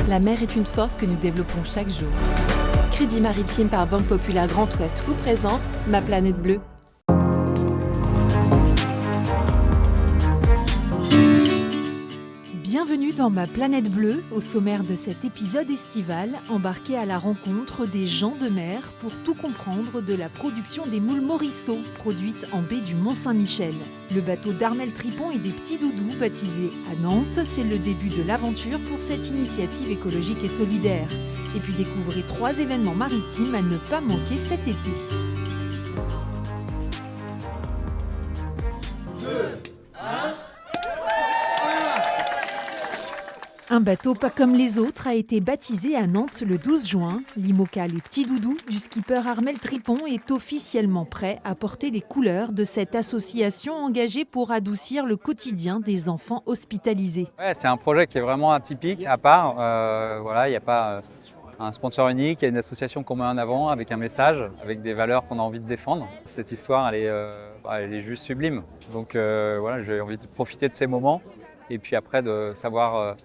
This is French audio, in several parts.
La mer est une force que nous développons chaque jour. Crédit Maritime par Banque Populaire Grand Ouest vous présente Ma planète bleue. Bienvenue dans Ma planète bleue. Au sommaire de cet épisode estival, embarqué à la rencontre des gens de mer pour tout comprendre de la production des moules Morisseau, produites en baie du Mont-Saint-Michel. Le bateau d'Armel Tripon et des petits doudous, baptisé à Nantes, c'est le début de l'aventure pour cette initiative écologique et solidaire. Et puis découvrez 3 événements maritimes à ne pas manquer cet été. Un bateau pas comme les autres a été baptisé à Nantes le 12 juin. L'IMOCA Les Petits Doudous du skipper Armel Tripon est officiellement prêt à porter les couleurs de cette association engagée pour adoucir le quotidien des enfants hospitalisés. Ouais, c'est un projet qui est vraiment atypique, à part. Il n'y a pas un sponsor unique, il y a une association qu'on met en avant avec un message, avec des valeurs qu'on a envie de défendre. Cette histoire, elle est juste sublime. Donc j'ai envie de profiter de ces moments et puis après de savoir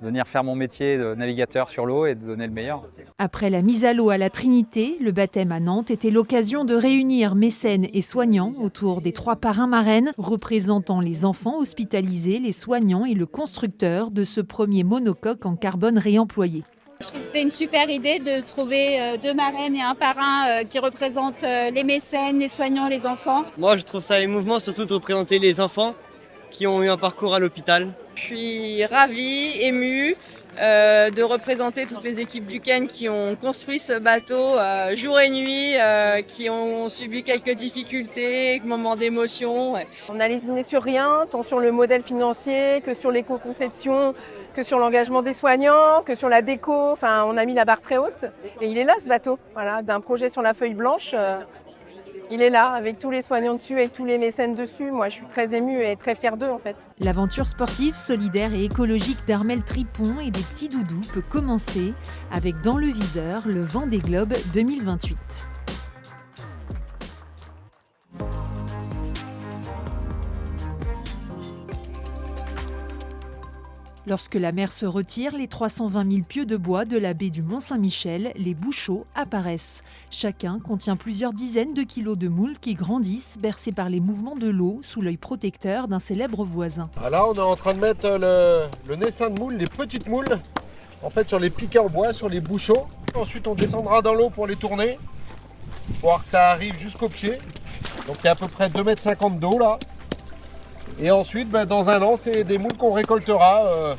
venir faire mon métier de navigateur sur l'eau et de donner le meilleur. Après la mise à l'eau à la Trinité, le baptême à Nantes était l'occasion de réunir mécènes et soignants autour des 3 parrains-marraines représentant les enfants hospitalisés, les soignants et le constructeur de ce premier monocoque en carbone réemployé. Je trouve que c'était une super idée de trouver 2 marraines et un parrain qui représentent les mécènes, les soignants, les enfants. Moi, je trouve ça émouvant, surtout de représenter les enfants qui ont eu un parcours à l'hôpital. Je suis ravie, émue de représenter toutes les équipes du Ken qui ont construit ce bateau jour et nuit, qui ont subi quelques difficultés, moments d'émotion. Ouais. On a lésiné sur rien, tant sur le modèle financier que sur l'éco-conception, que sur l'engagement des soignants, que sur la déco. Enfin, on a mis la barre très haute. Et il est là, ce bateau, d'un projet sur la feuille blanche. Il est là, avec tous les soignants dessus, avec tous les mécènes dessus. Moi, je suis très émue et très fière d'eux, en fait. L'aventure sportive, solidaire et écologique d'Armel Tripon et des petits doudous peut commencer avec dans le viseur le Vendée Globe 2028. Lorsque la mer se retire, les 320 000 pieux de bois de la baie du Mont-Saint-Michel, les bouchots, apparaissent. Chacun contient plusieurs dizaines de kilos de moules qui grandissent, bercés par les mouvements de l'eau, sous l'œil protecteur d'un célèbre voisin. Là, on est en train de mettre le naissain de moules, les petites moules, en fait sur les piquets en bois, sur les bouchots. Ensuite, on descendra dans l'eau pour les tourner, pour voir que ça arrive jusqu'au pied. Donc il y a à peu près 2,50 m d'eau là. Et ensuite, dans un an, c'est des moules qu'on récoltera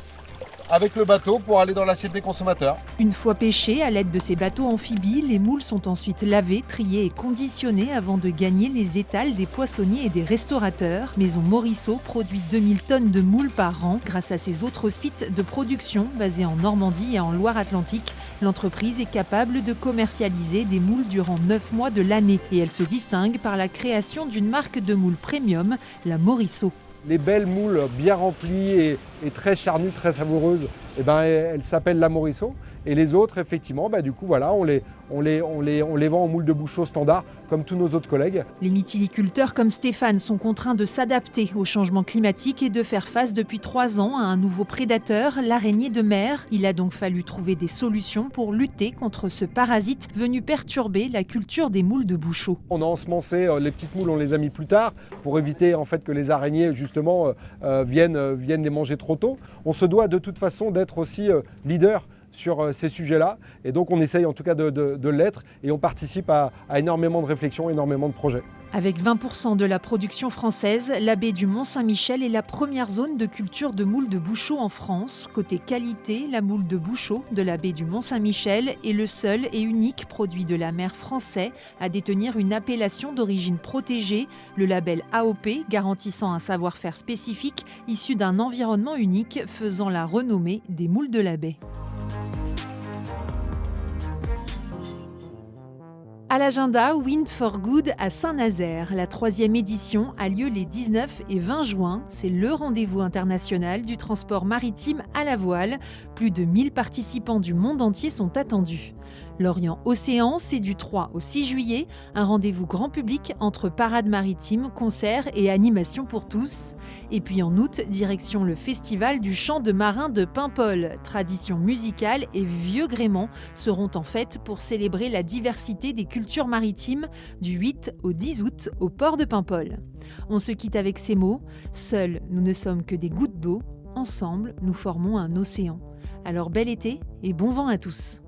avec le bateau pour aller dans l'assiette des consommateurs. Une fois pêchés, à l'aide de ces bateaux amphibies, les moules sont ensuite lavées, triées et conditionnées avant de gagner les étals des poissonniers et des restaurateurs. Maison Morisseau produit 2000 tonnes de moules par an grâce à ses autres sites de production basés en Normandie et en Loire-Atlantique. L'entreprise est capable de commercialiser des moules durant 9 mois de l'année et elle se distingue par la création d'une marque de moules premium, la Morisseau. Les belles moules bien remplies et très charnues, très savoureuses, elles s'appellent la Morisseau. Et les autres, effectivement, on les vend en moules de bouchot standard, comme tous nos autres collègues. Les mytiliculteurs comme Stéphane sont contraints de s'adapter au changement climatique et de faire face depuis 3 ans à un nouveau prédateur, l'araignée de mer. Il a donc fallu trouver des solutions pour lutter contre ce parasite venu perturber la culture des moules de bouchot. On a ensemencé les petites moules, on les a mis plus tard, pour éviter en fait que les araignées justement viennent les manger trop tôt. On se doit de toute façon d'être aussi leader sur ces sujets-là. Et donc on essaye en tout cas de l'être et on participe à énormément de réflexions, énormément de projets. Avec 20% de la production française, la baie du Mont-Saint-Michel est la première zone de culture de moules de bouchot en France. Côté qualité, la moule de bouchot de la baie du Mont-Saint-Michel est le seul et unique produit de la mer français à détenir une appellation d'origine protégée, le label AOP, garantissant un savoir-faire spécifique issu d'un environnement unique faisant la renommée des moules de la baie. À l'agenda, Wind for Good à Saint-Nazaire. La 3e édition a lieu les 19 et 20 juin. C'est le rendez-vous international du transport maritime à la voile. Plus de 1000 participants du monde entier sont attendus. Lorient Océan, c'est du 3 au 6 juillet. Un rendez-vous grand public entre parades maritimes, concerts et animations pour tous. Et puis en août, direction le festival du chant de marin de Paimpol. Tradition musicale et vieux gréement seront en fête pour célébrer la diversité des cultures maritimes du 8 au 10 août au port de Paimpol. On se quitte avec ces mots. Seuls, nous ne sommes que des gouttes d'eau. Ensemble, nous formons un océan. Alors bel été et bon vent à tous.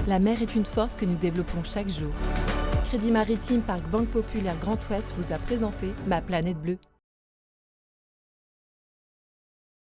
La mer est une force que nous développons chaque jour. Crédit Maritime Parc Banque Populaire Grand Ouest vous a présenté Ma Planète Bleue.